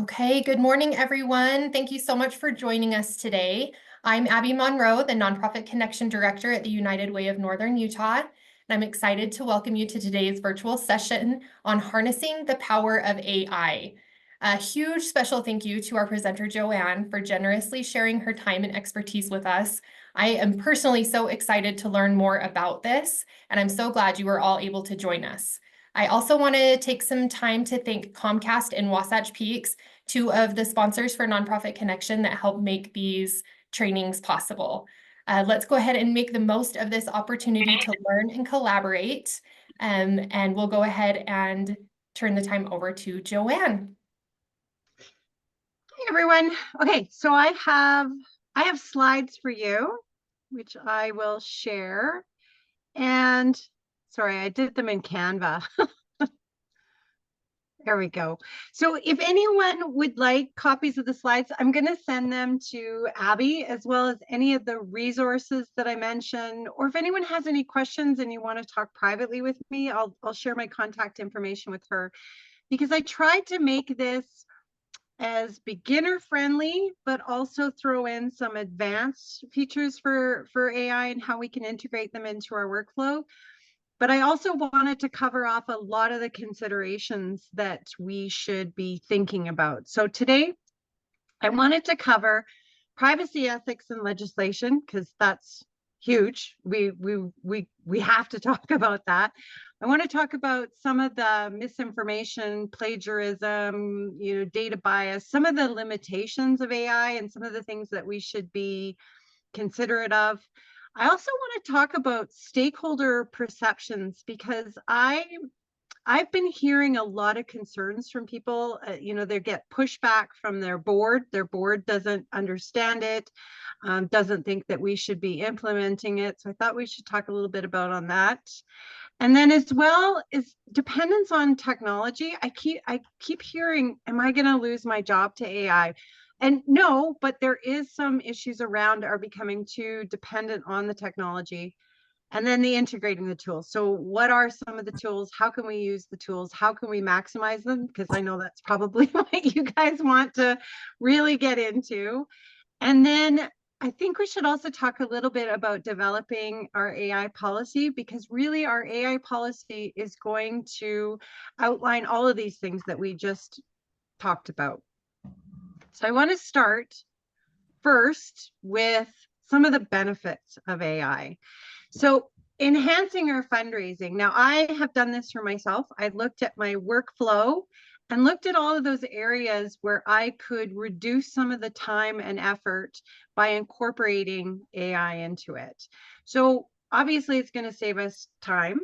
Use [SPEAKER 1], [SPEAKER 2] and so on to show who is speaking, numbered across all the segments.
[SPEAKER 1] Okay, good morning, everyone. Thank you so much for joining us today. I'm Abby Monroe, the Nonprofit Connection Director at the United Way of Northern Utah, and I'm excited to welcome you to today's virtual session on harnessing the power of AI. A huge special thank you to our presenter, Joanne, for generously sharing her time and expertise with us. I am personally so excited to learn more about this, and I'm so glad you were all able to join us. I also want to take some time to thank Comcast and Wasatch Peaks, two of the sponsors for Nonprofit Connection that help make these trainings possible. Let's go ahead and make the most of this opportunity to learn and collaborate. And we'll go ahead and turn the time over to Joanne.
[SPEAKER 2] Hey everyone. Okay, so I have slides for you, which I will share. And sorry, I did them in Canva. There we go. So if anyone would like copies of the slides, I'm going to send them to Abby, as well as any of the resources that I mentioned. Or if anyone has any questions and you want to talk privately with me, I'll share my contact information with her, because I tried to make this as beginner friendly, but also throw in some advanced features for AI and how we can integrate them into our workflow. But I also wanted to cover off a lot of the considerations that we should be thinking about. So today, I wanted to cover privacy, ethics, and legislation, because that's huge. We have to talk about that. I want to talk about some of the misinformation, plagiarism, data bias, some of the limitations of AI, and some of the things that we should be considerate of. I also want to talk about stakeholder perceptions, because I've been hearing a lot of concerns from people. They get pushback from their board. Their board doesn't understand it, doesn't think that we should be implementing it. So I thought we should talk a little bit about on that. And then, as well as dependence on technology, I keep hearing, am I going to lose my job to AI? And no, but there is some issues around our becoming too dependent on the technology. And then the integrating the tools. So what are some of the tools? How can we use the tools? How can we maximize them? Because I know that's probably what you guys want to really get into. And then I think we should also talk a little bit about developing our AI policy, because really our AI policy is going to outline all of these things that we just talked about. So I want to start first with some of the benefits of AI. So enhancing our fundraising. Now, I have done this for myself. I looked at my workflow and looked at all of those areas where I could reduce some of the time and effort by incorporating AI into it. So obviously, it's going to save us time.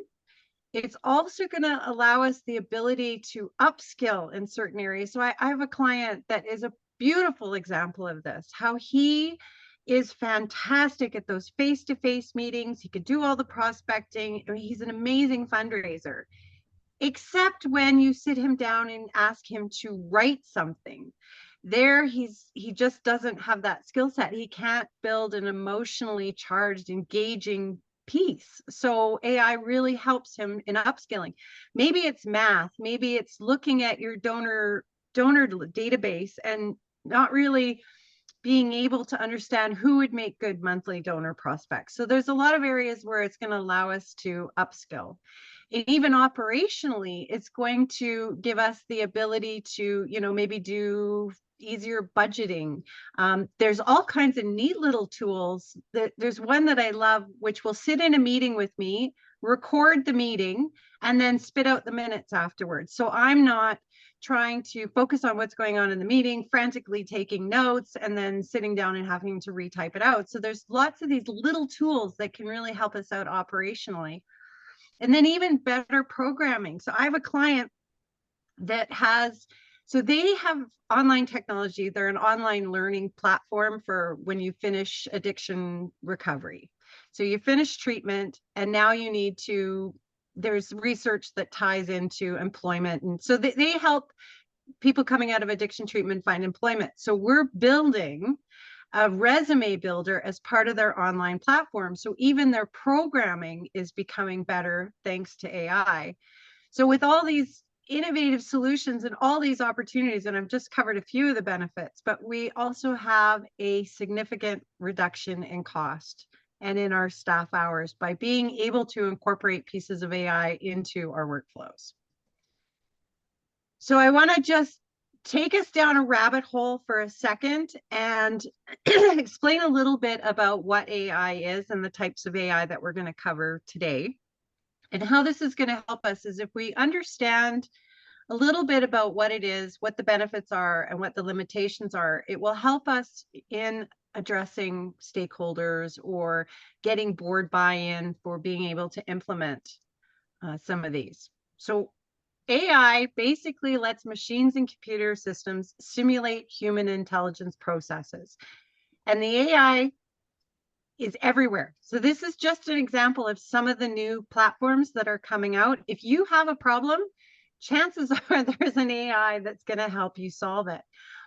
[SPEAKER 2] It's also going to allow us the ability to upskill in certain areas. So I have a client that is a beautiful example of this, how he is fantastic at those face-to-face meetings. He could do all the prospecting. I mean, he's an amazing fundraiser, except when you sit him down and ask him to write something. There, he just doesn't have that skill set. He can't build an emotionally charged, engaging piece. So AI really helps him in upskilling. Maybe it's math. Maybe it's looking at your donor database and not really being able to understand who would make good monthly donor prospects. So there's a lot of areas where it's going to allow us to upskill. And even operationally, it's going to give us the ability to, maybe do easier budgeting. There's all kinds of neat little tools. There's one that I love, which will sit in a meeting with me, record the meeting, and then spit out the minutes afterwards. So I'm not trying to focus on what's going on in the meeting, frantically taking notes, and then sitting down and having to retype it out. So there's lots of these little tools that can really help us out operationally. And then even better programming. So I have a client that they have online technology. They're an online learning platform for when you finish addiction recovery. So you finish treatment, and now you need to, there's research that ties into employment. And so they help people coming out of addiction treatment find employment. So we're building a resume builder as part of their online platform. So even their programming is becoming better thanks to AI. So with all these innovative solutions and all these opportunities, and I've just covered a few of the benefits, but we also have a significant reduction in cost and in our staff hours by being able to incorporate pieces of AI into our workflows. So I want to just take us down a rabbit hole for a second and explain a little bit about what AI is and the types of AI that we're going to cover today. And how this is going to help us is if we understand a little bit about what it is, what the benefits are, and what the limitations are, it will help us in addressing stakeholders or getting board buy-in for being able to implement some of these. So AI basically lets machines and computer systems simulate human intelligence processes. And the AI is everywhere. So this is just an example of some of the new platforms that are coming out. If you have a problem, chances are there's an AI that's going to help you solve it.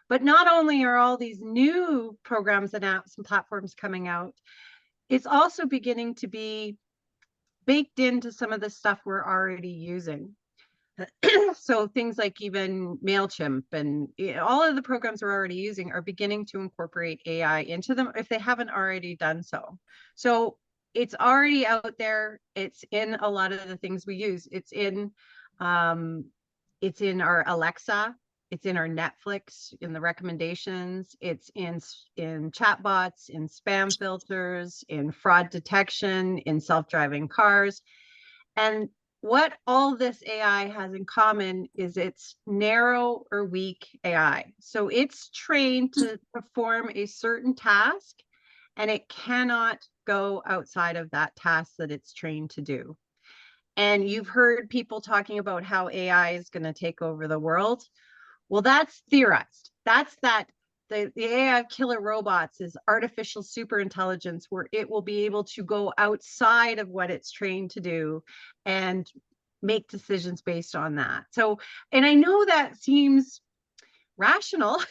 [SPEAKER 2] But not only are all these new programs and apps and platforms coming out, it's also beginning to be baked into some of the stuff we're already using. So things like even MailChimp and all of the programs we're already using are beginning to incorporate AI into them if they haven't already done so. So it's already out there. It's in a lot of the things we use. It's in our Alexa. It's in our Netflix, in the recommendations. It's in chatbots, in spam filters, in fraud detection, in self-driving cars. And what all this AI has in common is it's narrow or weak AI. So it's trained to perform a certain task, and it cannot go outside of that task that it's trained to do. And you've heard people talking about how AI is going to take over the world. Well, that's theorized. That's the AI killer robots is artificial superintelligence where it will be able to go outside of what it's trained to do and make decisions based on that. So, and I know that seems rational,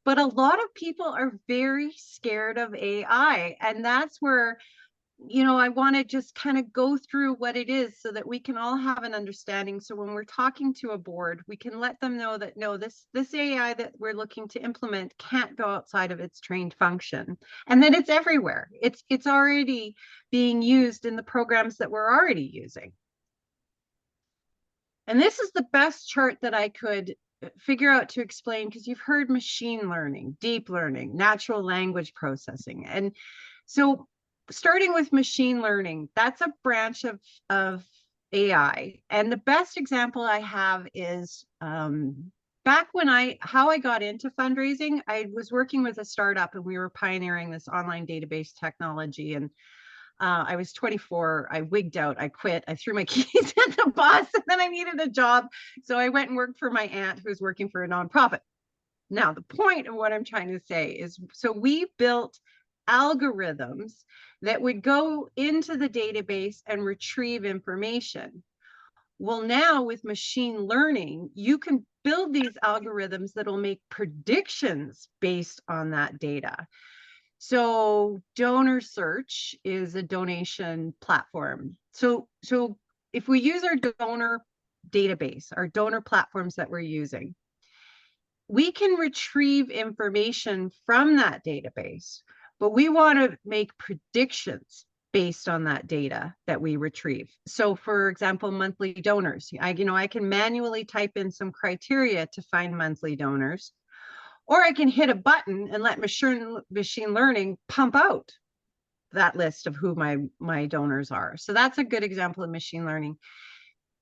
[SPEAKER 2] but a lot of people are very scared of AI. And that's where I want to just kind of go through what it is so that we can all have an understanding. So when we're talking to a board, we can let them know that, no, this AI that we're looking to implement can't go outside of its trained function, and that it's everywhere. It's already being used in the programs that we're already using. And this is the best chart that I could figure out to explain, because you've heard machine learning, deep learning, natural language processing. And so starting with machine learning, that's a branch of AI. And the best example I have is back when how I got into fundraising. I was working with a startup and we were pioneering this online database technology. And I was 24. I wigged out. I quit. I threw my keys at the boss, and then I needed a job. So I went and worked for my aunt who was working for a nonprofit. Now, the point of what I'm trying to say is, so we built algorithms that would go into the database and retrieve information. Well, now with machine learning, you can build these algorithms that will make predictions based on that data. So Donor Search is a donation platform. So if we use our donor database, our donor platforms that we're using, we can retrieve information from that database, but we want to make predictions based on that data that we retrieve. So for example, monthly donors, I can manually type in some criteria to find monthly donors, or I can hit a button and let machine learning pump out that list of who my donors are. So that's a good example of machine learning.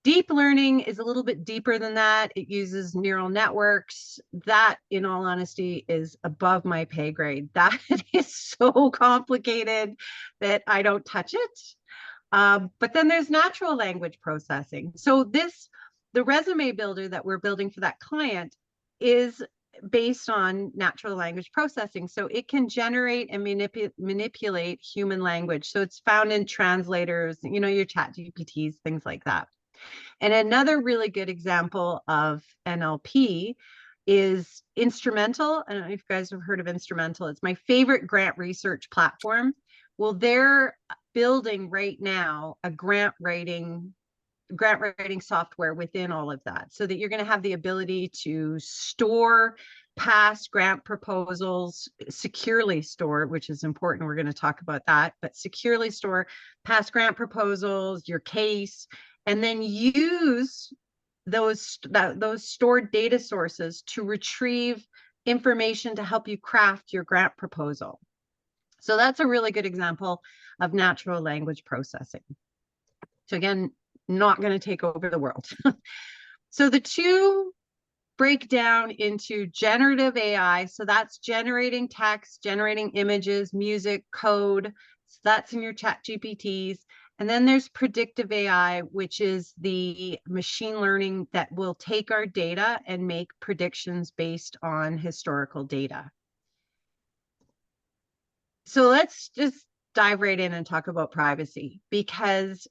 [SPEAKER 2] Deep learning is a little bit deeper than that. It uses neural networks. That, in all honesty, is above my pay grade. That is so complicated that I don't touch it. But then there's natural language processing. So the resume builder that we're building for that client is based on natural language processing. So it can generate and manipulate human language. So it's found in translators, your chat GPTs, things like that. And another really good example of NLP is Instrumental. I don't know if you guys have heard of Instrumental. It's my favorite grant research platform. Well, they're building right now a grant writing grant writing software within all of that, so that you're going to have the ability to store past grant proposals, securely store, which is important. We're going to talk about that, but securely store past grant proposals, your case, and then use those stored data sources to retrieve information to help you craft your grant proposal. So that's a really good example of natural language processing. So again, not going to take over the world. So the two break down into generative AI. So that's generating text, generating images, music, code. So that's in your chat GPTs. And then there's predictive AI, which is the machine learning that will take our data and make predictions based on historical data. So let's just dive right in and talk about privacy, because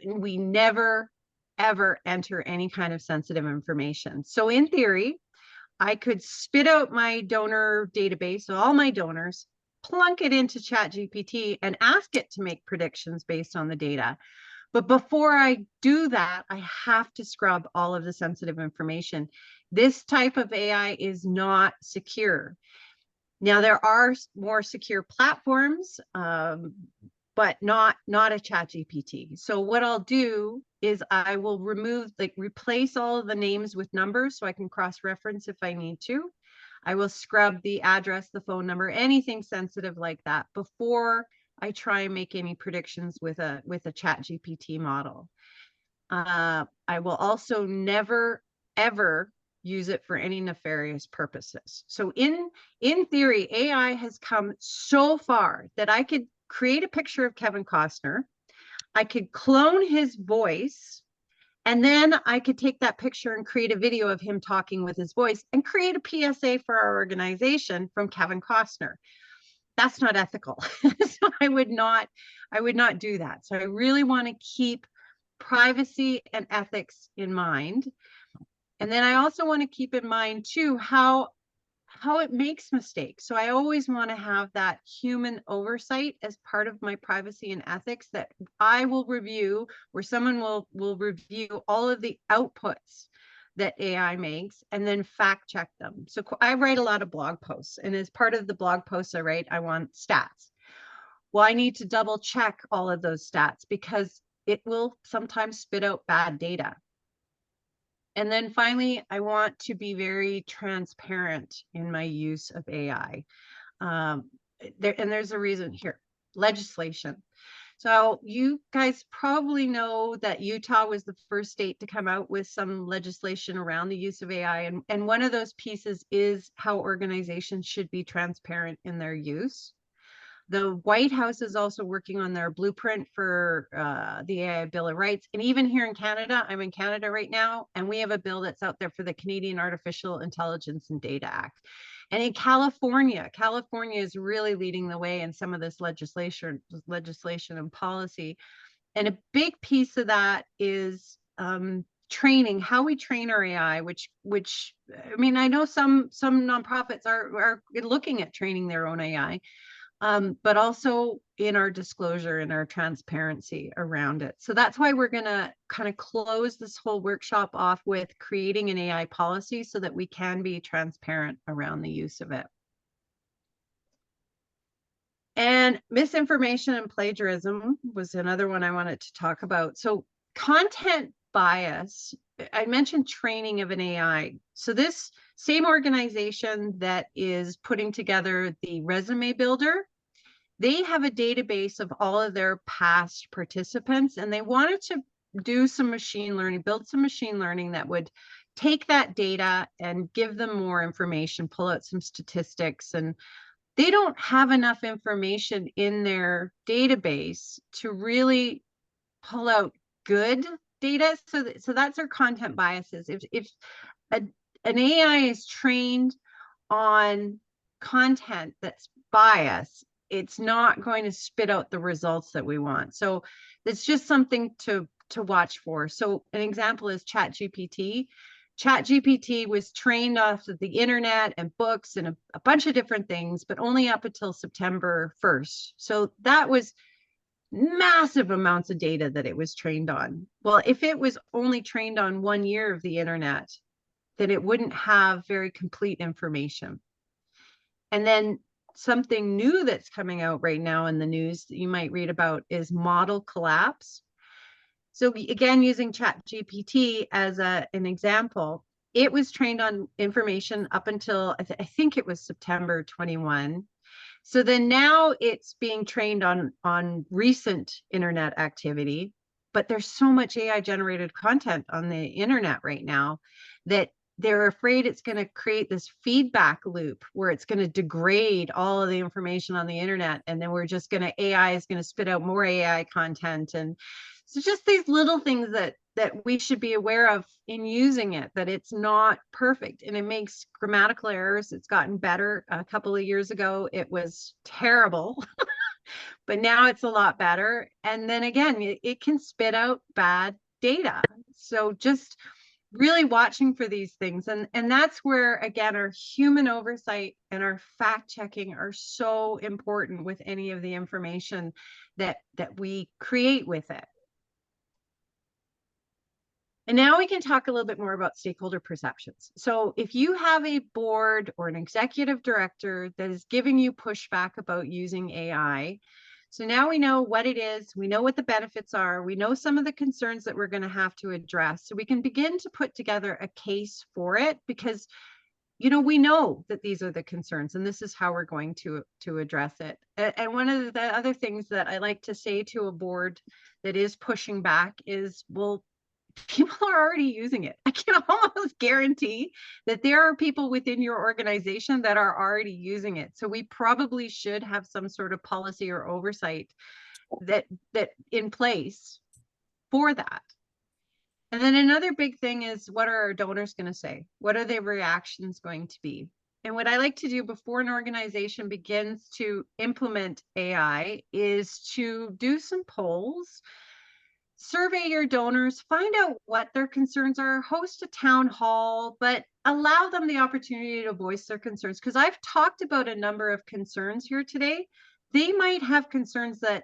[SPEAKER 2] we never, ever enter any kind of sensitive information. So in theory, I could spit out my donor database, so all my donors, plunk it into ChatGPT and ask it to make predictions based on the data. But before I do that, I have to scrub all of the sensitive information. This type of AI is not secure. Now, there are more secure platforms, but not a ChatGPT. So what I'll do is I will replace all of the names with numbers so I can cross-reference if I need to. I will scrub the address, the phone number, anything sensitive like that before I try and make any predictions with a ChatGPT model. I will also never, ever use it for any nefarious purposes. So in theory, AI has come so far that I could create a picture of Kevin Costner, I could clone his voice, and then I could take that picture and create a video of him talking with his voice and create a PSA for our organization from Kevin Costner. That's not ethical. So I would not do that. So I really want to keep privacy and ethics in mind. And then I also want to keep in mind too how it makes mistakes. So I always want to have that human oversight as part of my privacy and ethics that I will review, where someone will review all of the outputs that AI makes and then fact check them. So I write a lot of blog posts, and as part of the blog posts I write, I want stats. Well, I need to double check all of those stats because it will sometimes spit out bad data. And then finally, I want to be very transparent in my use of AI. There's a reason here, legislation. So you guys probably know that Utah was the first state to come out with some legislation around the use of AI. And one of those pieces is how organizations should be transparent in their use. The White House is also working on their blueprint for the AI Bill of Rights. And even here in Canada, I'm in Canada right now, and we have a bill that's out there for the Canadian Artificial Intelligence and Data Act. And in California is really leading the way in some of this legislation and policy. And a big piece of that is training, how we train our AI, which I mean, I know some nonprofits are looking at training their own AI. But also in our disclosure and our transparency around it. So that's why we're going to kind of close this whole workshop off with creating an AI policy so that we can be transparent around the use of it. And misinformation and plagiarism was another one I wanted to talk about. So content bias, I mentioned training of an AI. So this same organization that is putting together the resume builder, they have a database of all of their past participants, and they wanted to do some machine learning, build some machine learning that would take that data and give them more information, pull out some statistics. And they don't have enough information in their database to really pull out good data. So that's our content biases. If an AI is trained on content that's biased, it's not going to spit out the results that we want. So it's just something to watch for. So an example is ChatGPT. ChatGPT was trained off of the internet and books and a bunch of different things, but only up until September 1st. So that was massive amounts of data that it was trained on. Well, if it was only trained on 1 year of the internet, then it wouldn't have very complete information. And then something new that's coming out right now in the news that you might read about is model collapse. So again, using ChatGPT as an example, it was trained on information up until I think it was September 21. So then now it's being trained on recent internet activity, but there's so much AI generated content on the internet right now that they're afraid it's going to create this feedback loop where it's going to degrade all of the information on the internet, and then AI is going to spit out more AI content. And so just these little things that we should be aware of in using it, that it's not perfect and it makes grammatical errors. It's gotten better. A couple of years ago, it was terrible, but now it's a lot better. And then again, it can spit out bad data. So just really watching for these things. And that's where, again, our human oversight and our fact checking are so important with any of the information that we create with it. And now we can talk a little bit more about stakeholder perceptions. So if you have a board or an executive director that is giving you pushback about using AI, so now we know what it is, we know what the benefits are, we know some of the concerns that we're going to have to address. So we can begin to put together a case for it, because we know that these are the concerns and this is how we're going to address it. And one of the other things that I like to say to a board that is pushing back is, well, people are already using it. I can almost guarantee that there are people within your organization that are already using it. So we probably should have some sort of policy or oversight that in place for that. And then another big thing is, what are our donors going to say? What are their reactions going to be? And what I like to do before an organization begins to implement AI is to do some polls, survey your donors, find out what their concerns are, host a town hall, but allow them the opportunity to voice their concerns. Because I've talked about a number of concerns here today. They might have concerns that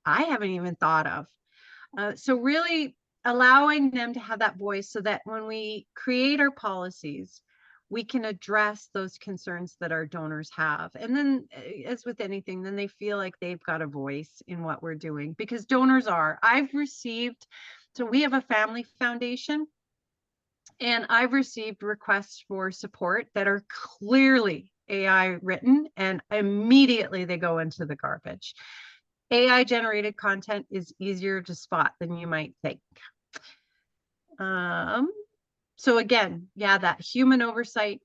[SPEAKER 2] I haven't even thought of. So really allowing them to have that voice, so that when we create our policies, we can address those concerns that our donors have. And then, as with anything, then they feel like they've got a voice in what we're doing, because donors are. So we have a family foundation, and I've received requests for support that are clearly AI written, and immediately they go into the garbage. AI generated content is easier to spot than you might think. So again, yeah, that human oversight,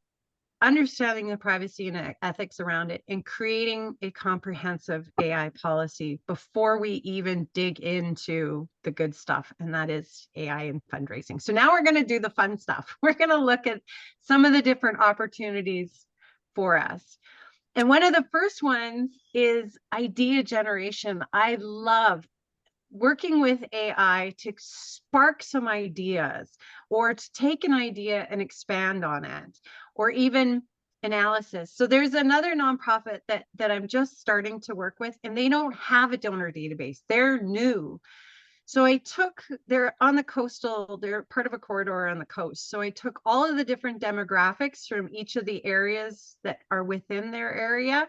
[SPEAKER 2] understanding the privacy and ethics around it, and creating a comprehensive AI policy before we even dig into the good stuff, and that is AI and fundraising. So now we're going to do the fun stuff. We're going to look at some of the different opportunities for us. And one of the first ones is idea generation. I love working with AI to spark some ideas, or to take an idea and expand on it, or even analysis. So there's another nonprofit that I'm just starting to work with, and they don't have a donor database. They're new. So they're on the coastal, they're part of a corridor on the coast. So I took all of the different demographics from each of the areas that are within their area,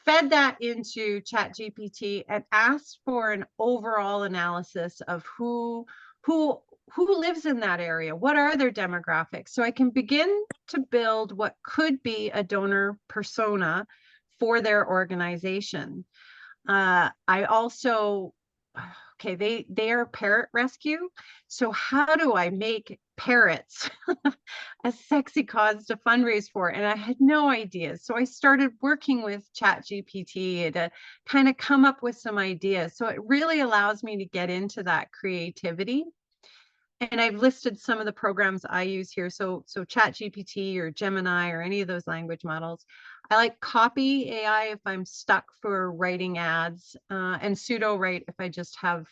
[SPEAKER 2] fed that into ChatGPT, and asked for an overall analysis of who lives in that area, what are their demographics, so I can begin to build what could be a donor persona for their organization. I also, okay, they are parrot rescue. So how do I make parrots a sexy cause to fundraise for? And I had no idea. So I started working with ChatGPT to kind of come up with some ideas. So it really allows me to get into that creativity. And I've listed some of the programs I use here. So ChatGPT or Gemini or any of those language models. I like Copy AI if I'm stuck for writing ads, and Pseudo Write if I just have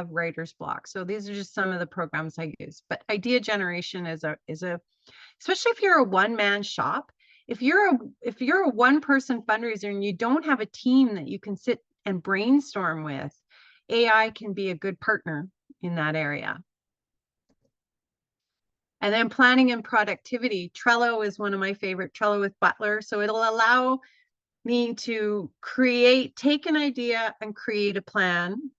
[SPEAKER 2] writer's block. So these are just some of the programs I use. But idea generation is a especially if you're a one-man shop. If you're a one-person fundraiser and you don't have a team that you can sit and brainstorm with, AI can be a good partner in that area. And then planning and productivity. Trello is one of my favorite, Trello with Butler. So it'll allow me to take an idea and create a plan,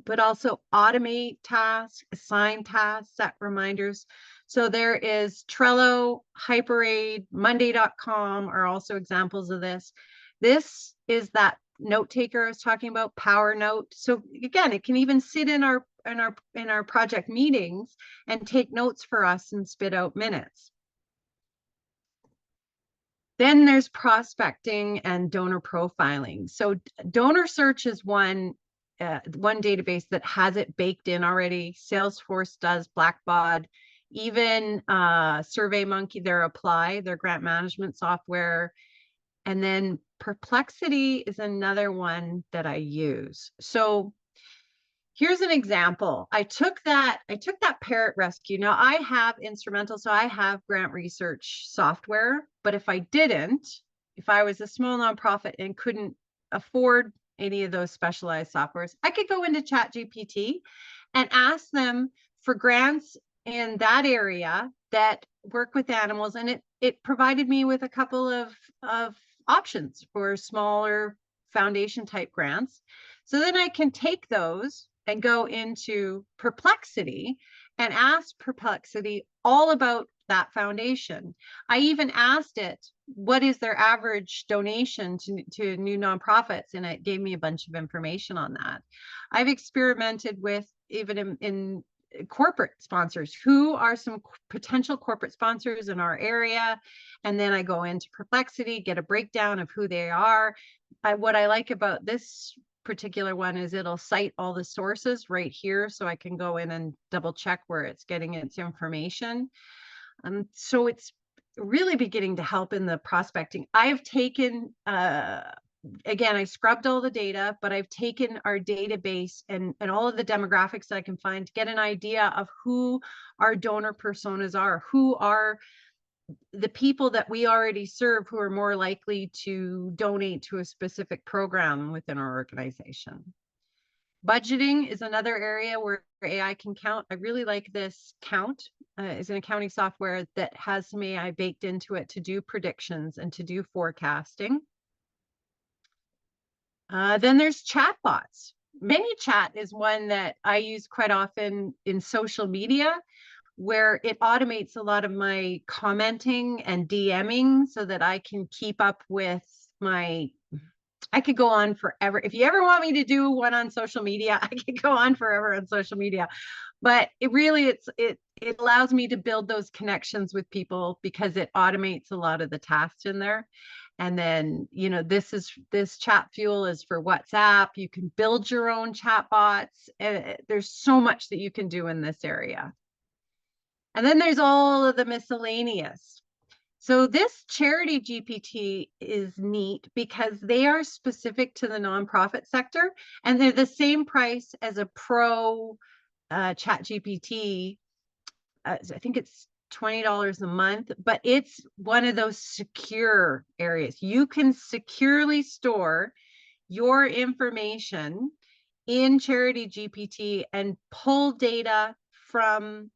[SPEAKER 2] but also automate tasks, assign tasks, set reminders. So there is Trello, HyperAid, Monday.com are also examples of this. This is that note taker I was talking about, Power Note. So again, it can even sit in our project meetings and take notes for us and spit out minutes. Then there's prospecting and donor profiling. So donor search is one database that has it baked in already. Salesforce does, Blackbaud, even SurveyMonkey, their grant management software. And then Perplexity is another one that I use. So here's an example. I took that parrot rescue. Now I have Instrumental, so I have grant research software, but if I was a small nonprofit and couldn't afford any of those specialized softwares, I could go into ChatGPT and ask them for grants in that area that work with animals. And it provided me with a couple of options for smaller foundation type grants. So then I can take those and go into Perplexity and ask Perplexity all about that foundation. I even asked it, what is their average donation to new nonprofits? And it gave me a bunch of information on that. I've experimented with even in corporate sponsors. Who are some potential corporate sponsors in our area? And then I go into Perplexity, get a breakdown of who they are. What I like about this particular one is it'll cite all the sources right here, so I can go in and double check where it's getting its information. So it's really beginning to help in the prospecting. I've taken again, I scrubbed all the data, but I've taken our database and all of the demographics that I can find to get an idea of who our donor personas are, who are the people that we already serve who are more likely to donate to a specific program within our organization. Budgeting is another area where AI can count. I really like this Count. Is an accounting software that has some AI baked into it to do predictions and to do forecasting. Then there's chatbots. ManyChat is one that I use quite often in social media, where it automates a lot of my commenting and DMing so that I can keep up with I could go on forever. If you ever want me to do one on social media, I could go on forever on social media. But it allows me to build those connections with people because it automates a lot of the tasks in there. And then, this chat fuel is for WhatsApp. You can build your own chat bots. There's so much that you can do in this area. And then there's all of the miscellaneous. So this charity GPT is neat because they are specific to the nonprofit sector, and they're the same price as a pro chat GPT. I think it's $20 a month, but it's one of those secure areas. You can securely store your information in Charity GPT and pull data from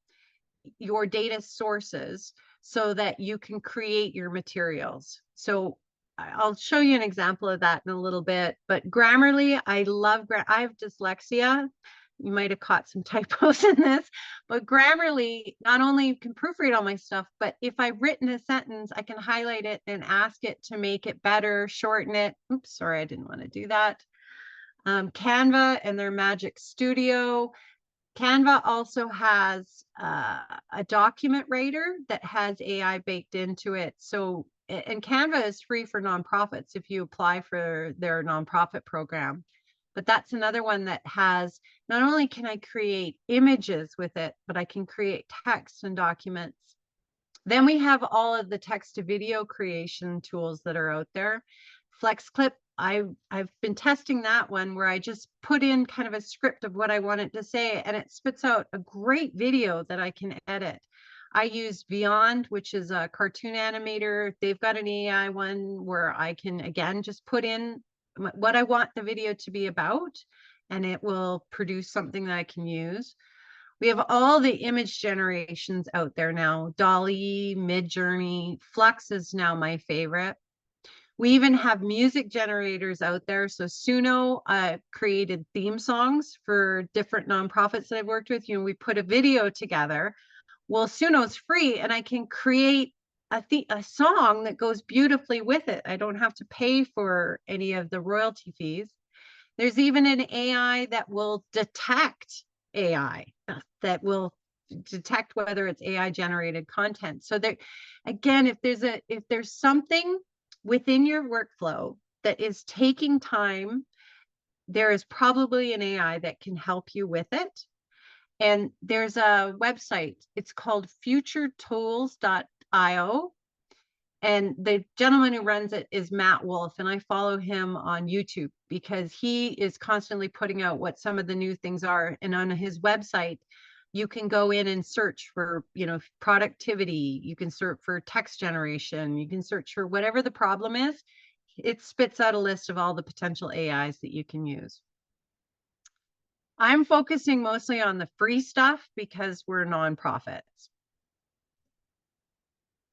[SPEAKER 2] your data sources so that you can create your materials. So I'll show you an example of that in a little bit, but Grammarly, I have dyslexia. You might have caught some typos in this, but Grammarly not only can proofread all my stuff, but if I've written a sentence, I can highlight it and ask it to make it better, shorten it. Oops, sorry, I didn't want to do that. Canva and their Magic Studio. Canva also has a document writer that has AI baked into it. So, and Canva is free for nonprofits if you apply for their nonprofit program. But that's another one that has, not only can I create images with it, but I can create text and documents. Then we have all of the text to video creation tools that are out there. FlexClip, I've been testing that one where I just put in kind of a script of what I want it to say, and it spits out a great video that I can edit. I use Beyond, which is a cartoon animator. They've got an AI one where I can, again, just put in what I want the video to be about, and it will produce something that I can use. We have all the image generations out there now. Dolly, Midjourney, Flux is now my favorite. We even have music generators out there. So Suno created theme songs for different nonprofits that I've worked with. You know, we put a video together. Well, Suno's free, and I can create a song that goes beautifully with it. I don't have to pay for any of the royalty fees. There's even an AI that will detect AI, that will detect whether it's AI generated content. So there, again, if there's something within your workflow that is taking time, there is probably an AI that can help you with it. And there's a website, it's called futuretools.io. And the gentleman who runs it is Matt Wolf, and I follow him on YouTube because he is constantly putting out what some of the new things are. And on his website, you can go in and search for, you know, productivity. You can search for text generation. You can search for whatever the problem is. It spits out a list of all the potential AIs that you can use. I'm focusing mostly on the free stuff because we're nonprofits.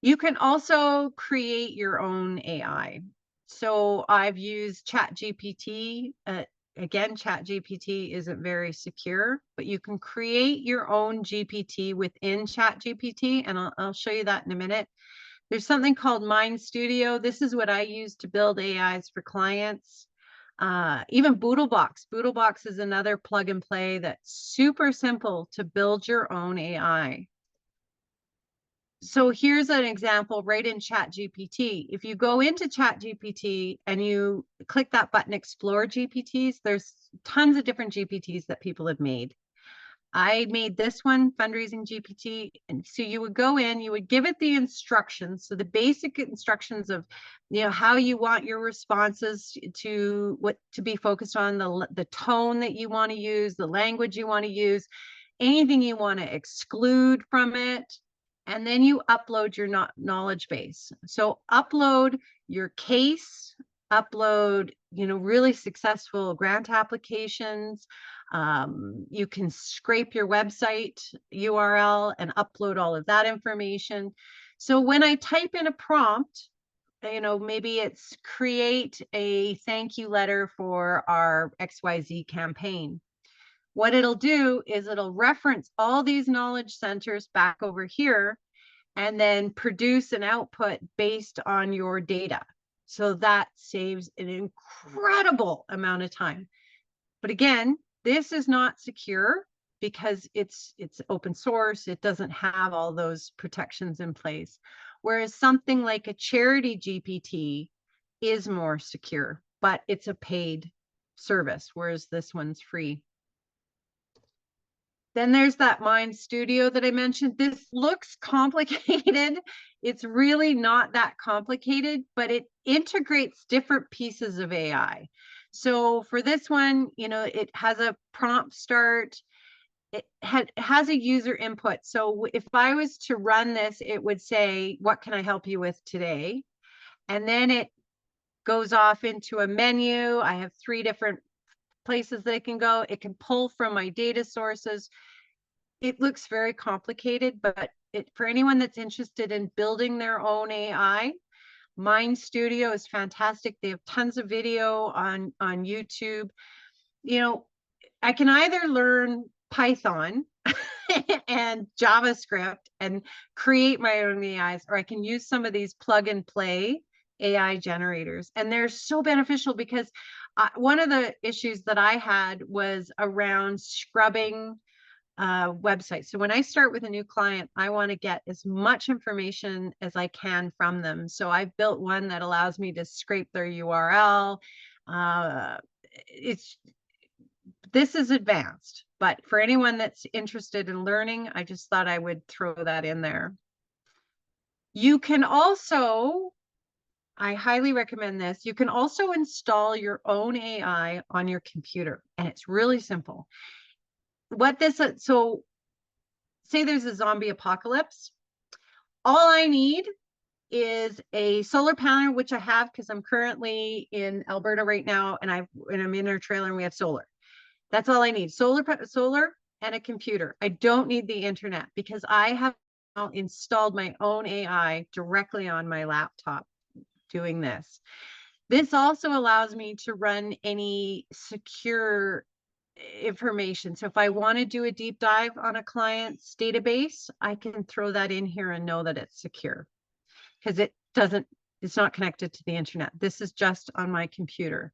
[SPEAKER 2] You can also create your own AI. So I've used ChatGPT. Again, ChatGPT isn't very secure, but you can create your own GPT within ChatGPT, and I'll show you that in a minute. There's something called Mind Studio. This is what I use to build AIs for clients. Even Boodlebox. Boodlebox is another plug and play that's super simple to build your own AI. So here's an example right in ChatGPT. If you go into ChatGPT and you click that button, Explore GPTs, there's tons of different GPTs that people have made. I made this one, Fundraising GPT. And so you would go in, you would give it the instructions. So the basic instructions of, you know, how you want your responses to what to be focused on, the tone that you want to use, the language you want to use, anything you want to exclude from it. And then you upload your knowledge base. So upload your case, upload, you know, really successful grant applications. You can scrape your website URL and upload all of that information. So when I type in a prompt, you know, maybe it's create a thank you letter for our XYZ campaign. What it'll do is it'll reference all these knowledge centers back over here and then produce an output based on your data. So that saves an incredible amount of time. But again, this is not secure because it's open source. It doesn't have all those protections in place. Whereas something like a charity GPT is more secure, but it's a paid service, whereas this one's free. Then there's that Mind Studio that I mentioned. This looks complicated. It's really not that complicated, but it integrates different pieces of AI. So for this one, you know, it has a prompt start. It has a user input. So if I was to run this, it would say, what can I help you with today? And then it goes off into a menu. I have 3 different places that it can go. It can pull from my data sources. It looks very complicated, but for anyone that's interested in building their own AI, Mind Studio is fantastic. They have tons of video on YouTube. You know, I can either learn Python and JavaScript and create my own AIs, or I can use some of these plug and play AI generators. And they're so beneficial because one of the issues that I had was around scrubbing website. So when I start with a new client, I want to get as much information as I can from them. So I've built one that allows me to scrape their URL. This is advanced, but for anyone that's interested in learning, I just thought I would throw that in there. You can also, I highly recommend this. You can also install your own AI on your computer, and it's really simple. So say there's a zombie apocalypse. All I need is a solar panel, which I have because I'm currently in Alberta right now, and I'm in our trailer and we have solar. That's all I need. Solar and a computer. I don't need the internet because I have now installed my own AI directly on my laptop doing this. This also allows me to run any secure information. So if I want to do a deep dive on a client's database, I can throw that in here and know that it's secure because it's not connected to the internet. This is just on my computer.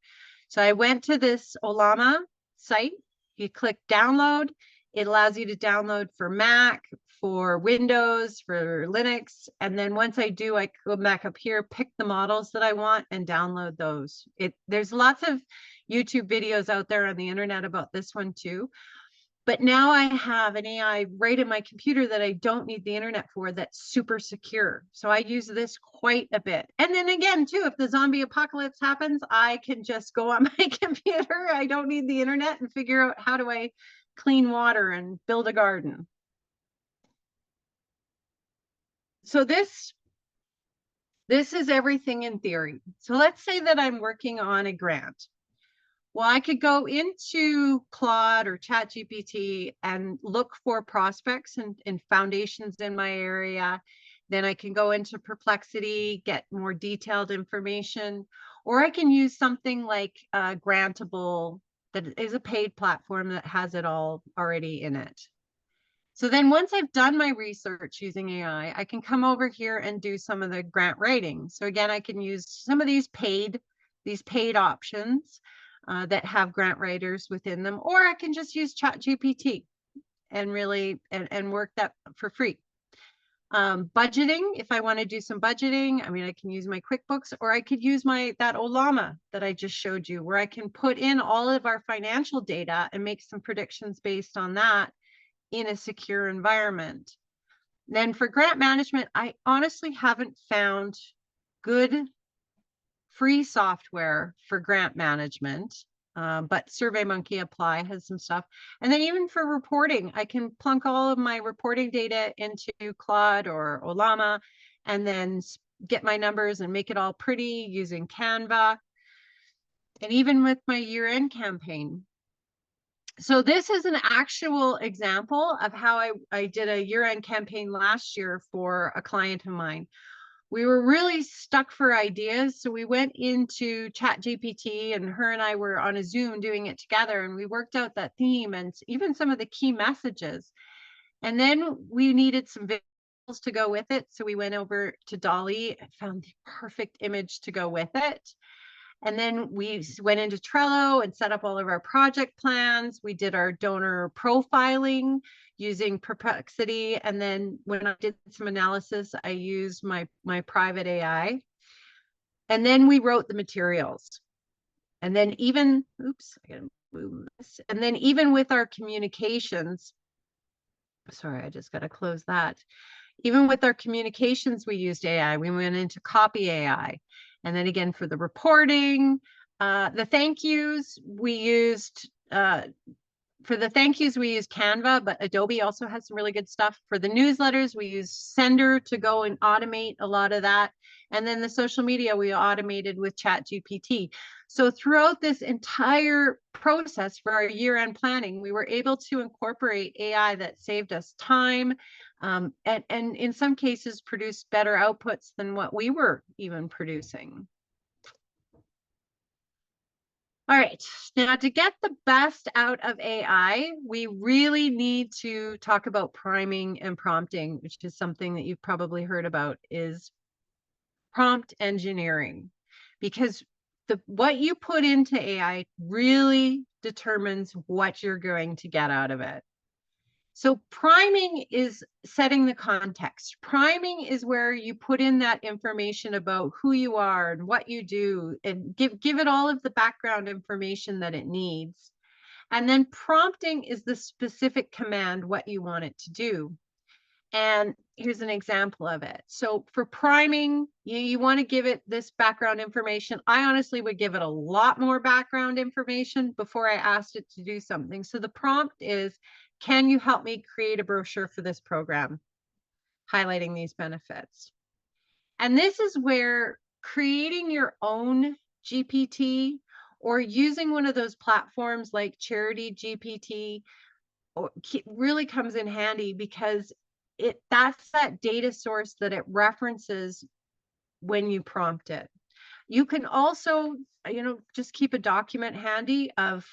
[SPEAKER 2] So I went to this Olama site. You click download. It allows you to download for Mac, for Windows, for Linux. And then once I do, I go back up here, pick the models that I want and download those. There's lots of YouTube videos out there on the internet about this one too. But now I have an AI right in my computer that I don't need the internet for, that's super secure. So I use this quite a bit. And then again, too, if the zombie apocalypse happens, I can just go on my computer. I don't need the internet and figure out how do I clean water and build a garden. So this is everything in theory. So let's say that I'm working on a grant. Well, I could go into Claude or ChatGPT and look for prospects and foundations in my area. Then I can go into Perplexity, get more detailed information, or I can use something like Grantable that is a paid platform that has it all already in it. So then once I've done my research using AI, I can come over here and do some of the grant writing. So again, I can use some of these paid options that have grant writers within them, or I can just use ChatGPT and really and work that for free. Budgeting, if I want to do some budgeting, I mean, I can use my QuickBooks, or I could use that Olama that I just showed you, where I can put in all of our financial data and make some predictions based on that in a secure environment. Then for grant management, I honestly haven't found good free software for grant management, but SurveyMonkey Apply has some stuff. And then even for reporting, I can plunk all of my reporting data into Claude or Olama and then get my numbers and make it all pretty using Canva. And even with my year-end campaign. So this is an actual example of how I did a year-end campaign last year for a client of mine. We were really stuck for ideas. So we went into ChatGPT and her and I were on a Zoom doing it together, and we worked out that theme and even some of the key messages. And then we needed some visuals to go with it. So we went over to Dolly and found the perfect image to go with it. And then we went into Trello and set up all of our project plans. We did our donor profiling using Perplexity. And then when I did some analysis, I used my private AI. And then we wrote the materials. And then even, oops, I gotta move this. And then even with our communications, sorry, I just gotta close that. Even with our communications, we used AI. We went into copy AI. And then again, for the reporting, the thank yous, we used, for the thank yous, we use Canva, but Adobe also has some really good stuff. For the newsletters, we use Sender to go and automate a lot of that. And then the social media, we automated with ChatGPT. So throughout this entire process for our year-end planning, we were able to incorporate AI that saved us time, and in some cases produced better outputs than what we were even producing. All right, now to get the best out of AI, we really need to talk about priming and prompting, which is something that you've probably heard about, is prompt engineering, because what you put into AI really determines what you're going to get out of it. So priming is setting the context. Priming is where you put in that information about who you are and what you do, and give it all of the background information that it needs. And then prompting is the specific command, what you want it to do. And here's an example of it. So for priming, you want to give it this background information. I honestly would give it a lot more background information before I asked it to do something. So the prompt is, can you help me create a brochure for this program, highlighting these benefits? And this is where creating your own GPT or using one of those platforms like Charity GPT really comes in handy, because that's that data source that it references when you prompt it. You can also, just keep a document handy of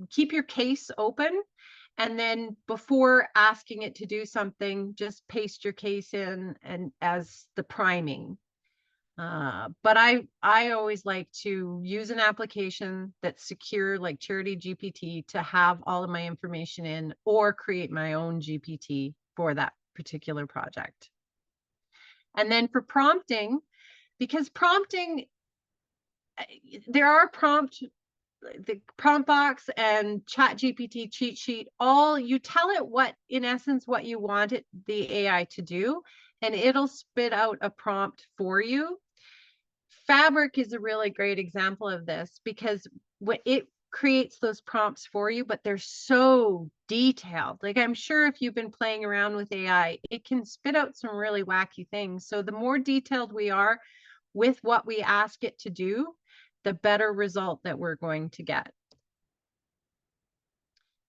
[SPEAKER 2] keep your case open, and then before asking it to do something, just paste your case in and as the priming. But I always like to use an application that's secure, like Charity GPT, to have all of my information in, or create my own GPT for that particular project. And then for prompting, because prompting, there are the prompt box and Chat GPT cheat sheet, all you tell it what, in essence, what you want the AI to do, and it'll spit out a prompt for you. Fabric is a really great example of this, because it creates those prompts for you, but they're so detailed. Like, I'm sure if you've been playing around with AI, it can spit out some really wacky things. So the more detailed we are with what we ask it to do, the better result that we're going to get.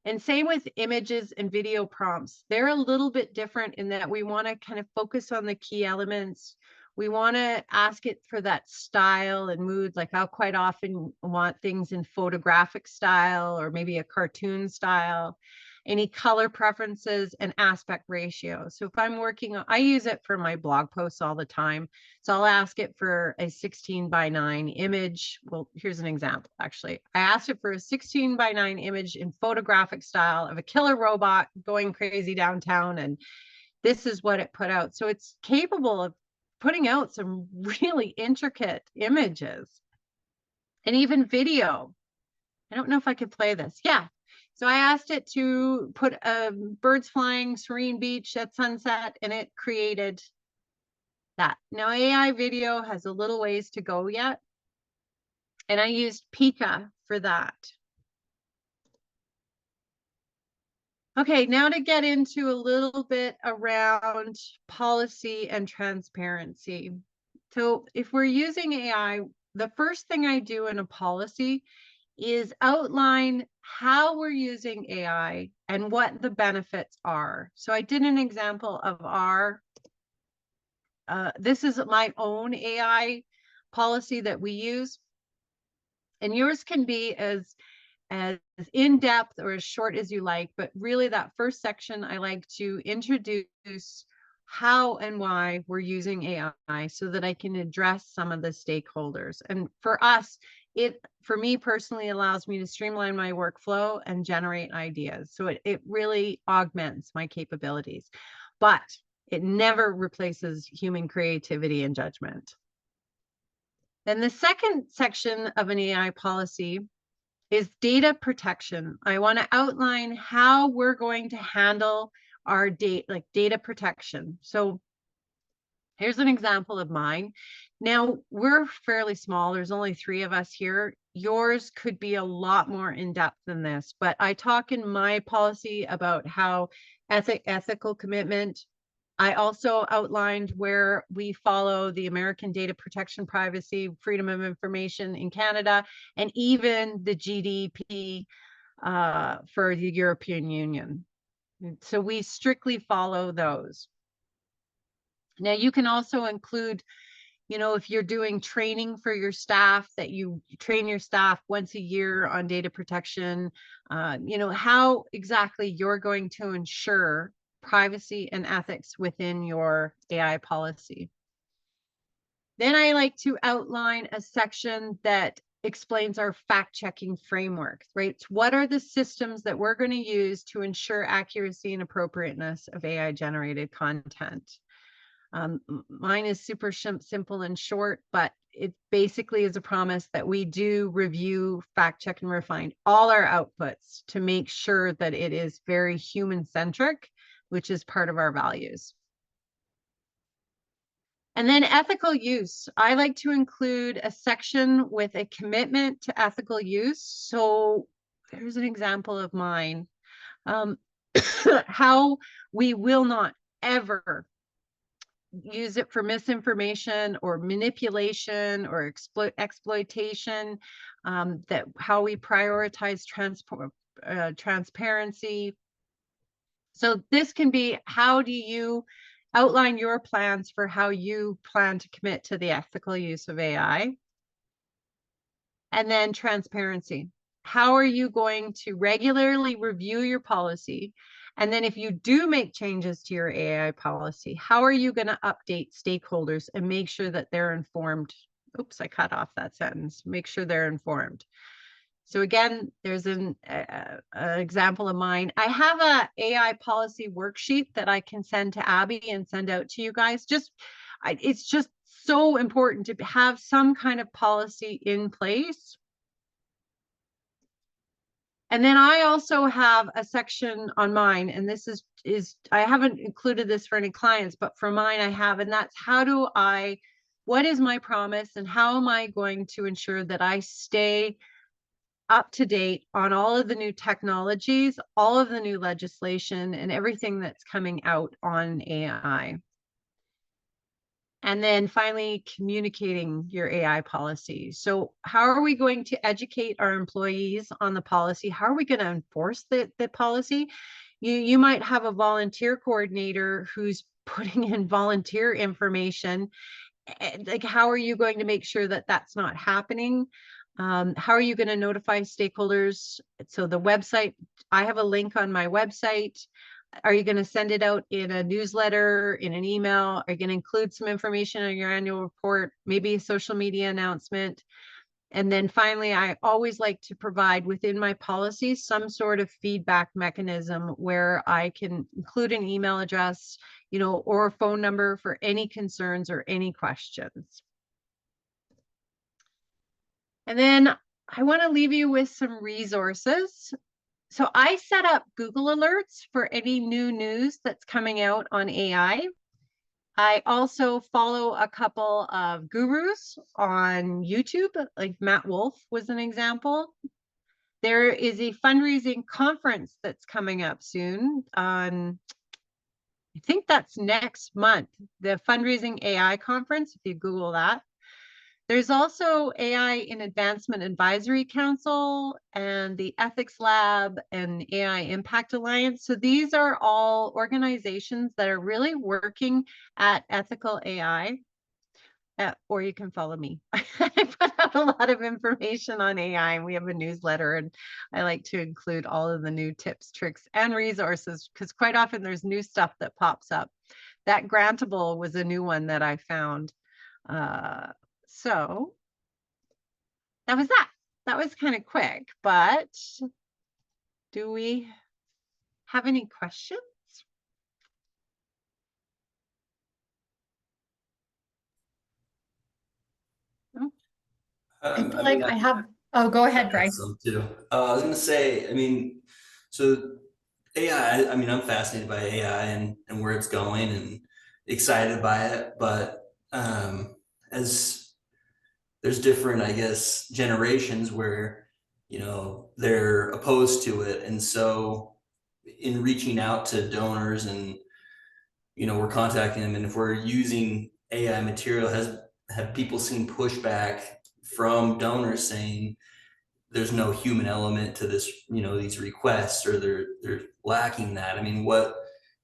[SPEAKER 2] And same with images and video prompts. They're a little bit different in that we want to kind of focus on the key elements. We want to ask it for that style and mood. Like, I'll quite often want things in photographic style, or maybe a cartoon style, any color preferences, and aspect ratio. So if I'm working on, I use it for my blog posts all the time. So I'll ask it for a 16:9 image. Well, here's an example, actually. I asked it for a 16:9 image in photographic style of a killer robot going crazy downtown, and this is what it put out. So it's capable of putting out some really intricate images, and even video. I don't know if I could play this. Yeah. So I asked it to put birds flying, serene beach at sunset, and it created that. Now, AI video has a little ways to go yet, and I used Pika for that. Okay, now to get into a little bit around policy and transparency. So if we're using AI, the first thing I do in a policy is outline how we're using AI and what the benefits are. So I did an example of this is my own AI policy that we use, and yours can be as in-depth or as short as you like, but really that first section, I like to introduce how and why we're using AI so that I can address some of the stakeholders. And for us, for me personally, allows me to streamline my workflow and generate ideas. So it really augments my capabilities, but it never replaces human creativity and judgment. Then the second section of an AI policy is data protection. I want to outline how we're going to handle our data protection. So here's an example of mine. Now, we're fairly small. There's only 3 of us here. Yours could be a lot more in-depth than this, but I talk in my policy about how ethical commitment. I also outlined where we follow the American Data Protection, Privacy, Freedom of Information in Canada, and even the GDP for the European Union. So we strictly follow those. Now, you can also include, if you're doing training for your staff, that you train your staff once a year on data protection, how exactly you're going to ensure privacy and ethics within your AI policy. Then I like to outline a section that explains our fact-checking framework, right? What are the systems that we're going to use to ensure accuracy and appropriateness of AI-generated content? Mine is super simple and short, but it basically is a promise that we do review, fact check, and refine all our outputs to make sure that it is very human-centric, which is part of our values. And then ethical use. I like to include a section with a commitment to ethical use. So here's an example of mine. How we will not ever use it for misinformation or manipulation or exploitation, that how we prioritize transparency. So this can be, how do you outline your plans for how you plan to commit to the ethical use of AI? And then transparency. How are you going to regularly review your policy? And then if you do make changes to your AI policy, how are you going to update stakeholders and make sure that they're informed? Oops, I cut off that sentence. Make sure they're informed. So again, there's an example of mine. I have a AI policy worksheet that I can send to Abby and send out to you guys. It's just so important to have some kind of policy in place. And then I also have a section on mine, and this is I haven't included this for any clients, but for mine I have, and that's what is my promise and how am I going to ensure that I stay up to date on all of the new technologies, all of the new legislation, and everything that's coming out on AI. And then finally, communicating your AI policy. So how are we going to educate our employees on the policy? How are we going to enforce the policy? You might have a volunteer coordinator who's putting in volunteer information. Like, how are you going to make sure that that's not happening? How are you going to notify stakeholders? So the website, I have a link on my website. Are you going to send it out in a newsletter, in an email? Are you going to include some information on your annual report, maybe a social media announcement? And then finally, I always like to provide within my policy some sort of feedback mechanism where I can include an email address, or a phone number for any concerns or any questions. And then I want to leave you with some resources. So I set up Google alerts for any new news that's coming out on AI. I also follow a couple of gurus on YouTube, like Matt Wolf was an example. There is a fundraising conference that's coming up soon on, I think that's next month, the Fundraising AI conference, if you Google that. There's also AI in Advancement Advisory Council and the Ethics Lab and AI Impact Alliance. So these are all organizations that are really working at ethical AI. Or you can follow me. I put out a lot of information on AI, and we have a newsletter, and I like to include all of the new tips, tricks, and resources, because quite often there's new stuff that pops up. That Grantable was a new one that I found. So that was that. That was kind of quick, but do we have any questions?
[SPEAKER 1] I feel like I have, oh, go ahead, Greg.
[SPEAKER 3] Some too. I was gonna say, so AI, I'm fascinated by AI and where it's going and excited by it, but as there's different, I guess, generations where, they're opposed to it. And so in reaching out to donors and, we're contacting them, and if we're using AI material, have people seen pushback from donors saying there's no human element to this, these requests, or they're lacking that? What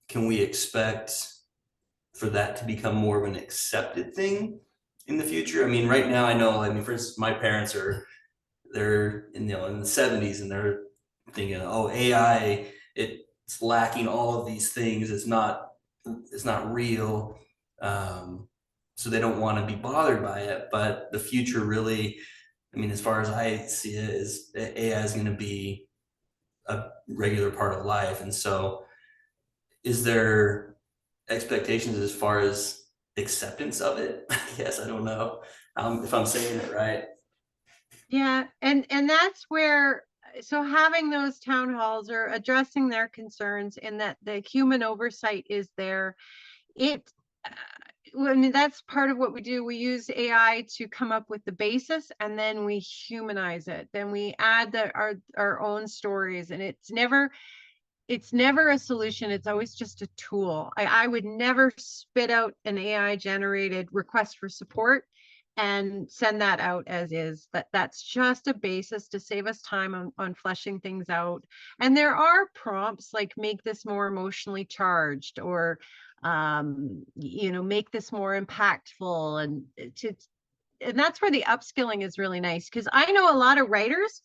[SPEAKER 3] can we expect for that to become more of an accepted thing in the future? Right now, I know, for instance, my parents they're in the 70s, and they're thinking, oh, AI, it's lacking all of these things. It's not real. So they don't want to be bothered by it. But the future really, as far as I see it, is AI is going to be a regular part of life. And so is there expectations as far as acceptance of it? Yes, I don't know if I'm saying it right.
[SPEAKER 2] Yeah, and that's where, so having those town halls or addressing their concerns, and that the human oversight is there. That's part of what we do. We use AI to come up with the basis, and then we humanize it. Then we add our own stories, and it's never a solution. It's always just a tool. I would never spit out an AI generated request for support and send that out as is. That's just a basis to save us time on fleshing things out. And there are prompts like make this more emotionally charged, or make this more impactful, and that's where the upskilling is really nice, because I know a lot of writers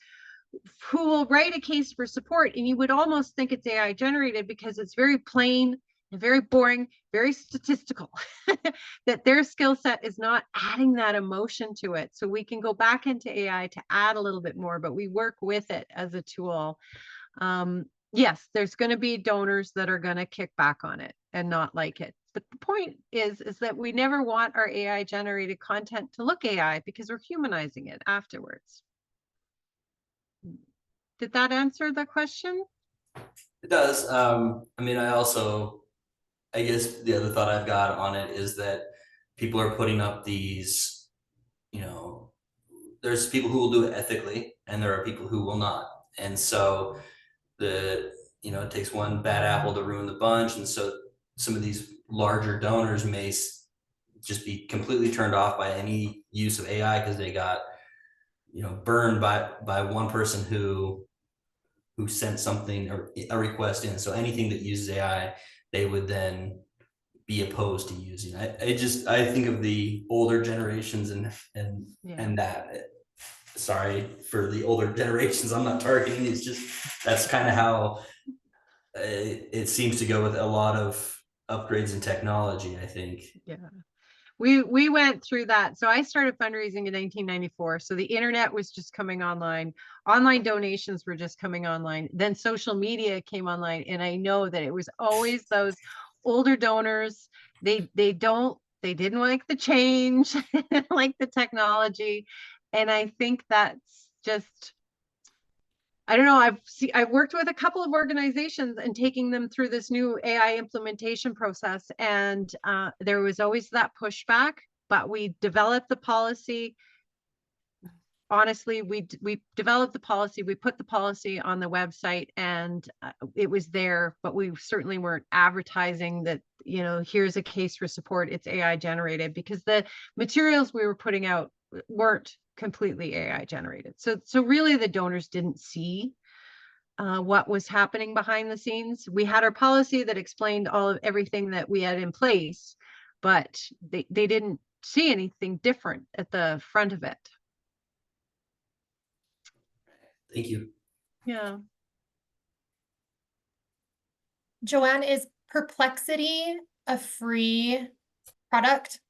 [SPEAKER 2] who will write a case for support and you would almost think it's AI generated because it's very plain and very boring, very statistical, that their skill set is not adding that emotion to it. So we can go back into AI to add a little bit more, but we work with it as a tool. Yes, there's going to be donors that are going to kick back on it and not like it. But the point is that we never want our AI generated content to look AI, because we're humanizing it afterwards. Did that answer the question?
[SPEAKER 3] It does. I mean, I guess the other thought I've got on it is that people are putting up these, there's people who will do it ethically and there are people who will not. And so it takes one bad apple to ruin the bunch. And so some of these larger donors may just be completely turned off by any use of AI because they got, burned by one person who sent something or a request in. So anything that uses AI, they would then be opposed to using. I think of the older generations and that. Sorry for the older generations, I'm not targeting. It's just that's kind of how it seems to go with a lot of upgrades in technology, I think.
[SPEAKER 2] Yeah. We went through that. So I started fundraising in 1994. So the internet was just coming online. Online donations were just coming online. Then social media came online. And I know that it was always those older donors. They didn't like the change, they didn't like the technology. And I think that's just, I don't know. I've worked with a couple of organizations and taking them through this new AI implementation process, and there was always that pushback. But we developed the policy. Honestly, we developed the policy. We put the policy on the website, and it was there. But we certainly weren't advertising that. Here's a case for support. It's AI generated, because the materials we were putting out weren't completely AI generated. So really the donors didn't see what was happening behind the scenes. We had our policy that explained everything that we had in place, but they didn't see anything different at the front of it.
[SPEAKER 3] Thank you.
[SPEAKER 2] Yeah.
[SPEAKER 1] Joanne, is Perplexity a free product?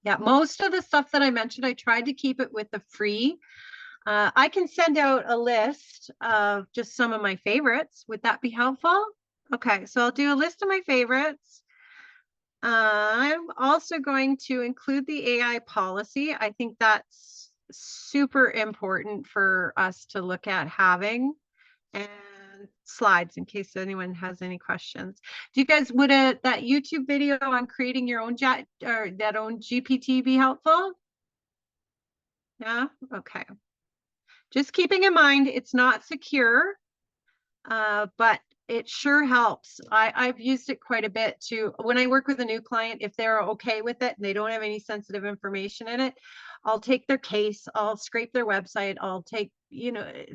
[SPEAKER 2] Yeah, most of the stuff that I mentioned, I tried to keep it with the free. I can send out a list of just some of my favorites. Would that be helpful? Okay, so I'll do a list of my favorites. I'm also going to include the AI policy. I think that's super important for us to look at having. And slides in case anyone has any questions. Do you guys, would that YouTube video on creating your own that own GPT be helpful? Yeah, okay. Just keeping in mind, it's not secure, but it sure helps. I've used it quite a bit too. When I work with a new client, if they're okay with it and they don't have any sensitive information in it, I'll take their case, I'll scrape their website, I'll take,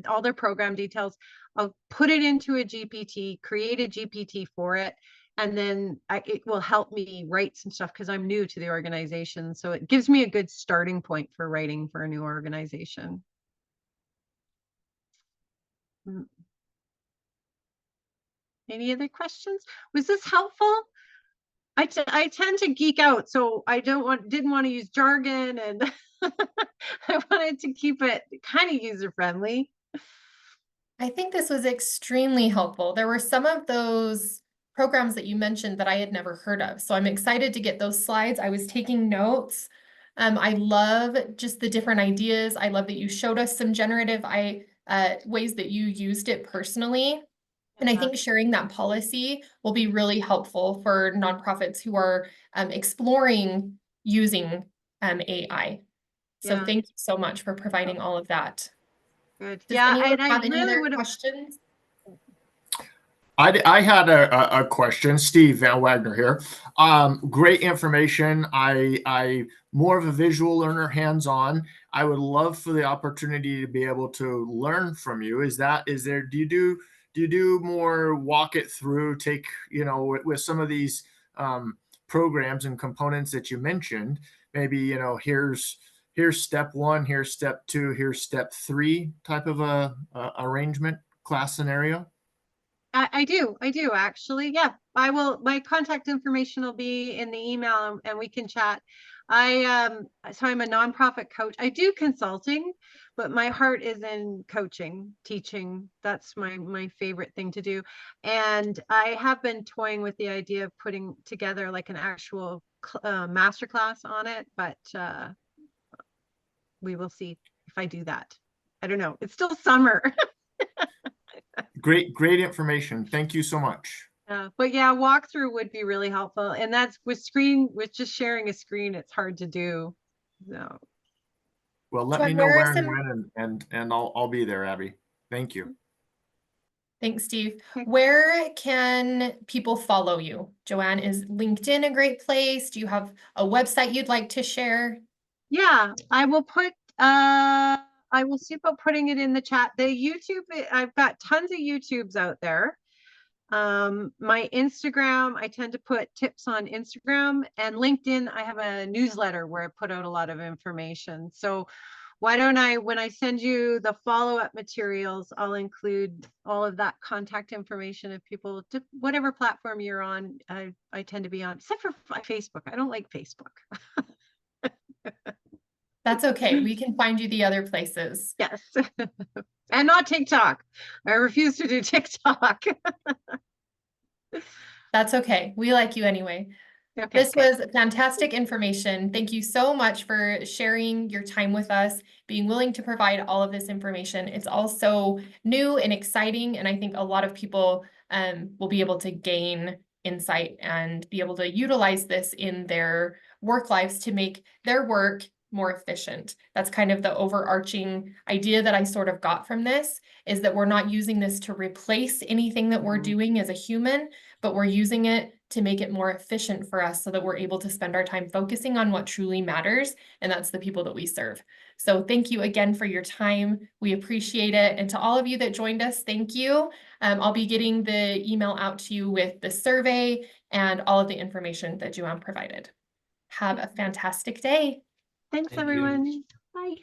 [SPEAKER 2] all their program details, I'll put it into a GPT, create a GPT for it, and then it will help me write some stuff because I'm new to the organization. So it gives me a good starting point for writing for a new organization. Any other questions? Was this helpful? I tend to geek out, so I didn't want to use jargon, and I wanted to keep it kind of user friendly.
[SPEAKER 1] I think this was extremely helpful. There were some of those programs that you mentioned that I had never heard of. So I'm excited to get those slides. I was taking notes. I love just the different ideas. I love that you showed us some generative ways that you used it personally. And I think sharing that policy will be really helpful for nonprofits who are exploring using AI. So thank you so much for providing all of that.
[SPEAKER 2] Good.
[SPEAKER 1] Does anyone
[SPEAKER 2] and
[SPEAKER 1] have
[SPEAKER 2] I
[SPEAKER 1] any
[SPEAKER 2] really
[SPEAKER 1] other
[SPEAKER 2] would have
[SPEAKER 1] questions?
[SPEAKER 4] I had a question. Steve Van Wagner here. Great information. I more of a visual learner, hands-on. I would love for the opportunity to be able to learn from you. Is there, do you do more walk it through, take, with some of these programs and components that you mentioned, maybe, here's step one, here's step two, here's step three type of a arrangement class scenario?
[SPEAKER 2] I do actually. Yeah, I will. My contact information will be in the email and we can chat. So I'm a nonprofit coach. I do consulting, but my heart is in coaching, teaching. That's my favorite thing to do. And I have been toying with the idea of putting together like an actual masterclass on it, but we will see if I do that. I don't know. It's still summer.
[SPEAKER 4] Great information. Thank you so much.
[SPEAKER 2] But yeah, walkthrough would be really helpful. And that's with just sharing a screen, it's hard to do. So.
[SPEAKER 4] Well, let me know where and when, and I'll be there, Abby. Thank you.
[SPEAKER 1] Thanks, Steve. Where can people follow you? Joanne, is LinkedIn a great place? Do you have a website you'd like to share?
[SPEAKER 2] Yeah, I will see about putting it in the chat. The YouTube, I've got tons of YouTubes out there. My Instagram, I tend to put tips on Instagram, and LinkedIn, I have a newsletter where I put out a lot of information. So why don't when I send you the follow-up materials, I'll include all of that contact information of people to whatever platform you're on. I tend to be on, except for Facebook. I don't like Facebook.
[SPEAKER 1] That's okay. We can find you the other places.
[SPEAKER 2] Yes. And not TikTok. I refuse to do TikTok.
[SPEAKER 1] That's okay. We like you anyway.
[SPEAKER 2] Okay,
[SPEAKER 1] this was fantastic information. Thank you so much for sharing your time with us, being willing to provide all of this information. It's all so new and exciting, and I think a lot of people will be able to gain insight and be able to utilize this in their work lives to make their work more efficient. That's kind of the overarching idea that I sort of got from this, is that we're not using this to replace anything that we're doing as a human, but we're using it to make it more efficient for us so that we're able to spend our time focusing on what truly matters, and that's the people that we serve. So thank you again for your time. We appreciate it. And to all of you that joined us, thank you. I'll be getting the email out to you with the survey and all of the information that Joanne provided. Have a fantastic day.
[SPEAKER 2] Thanks, everyone. Bye.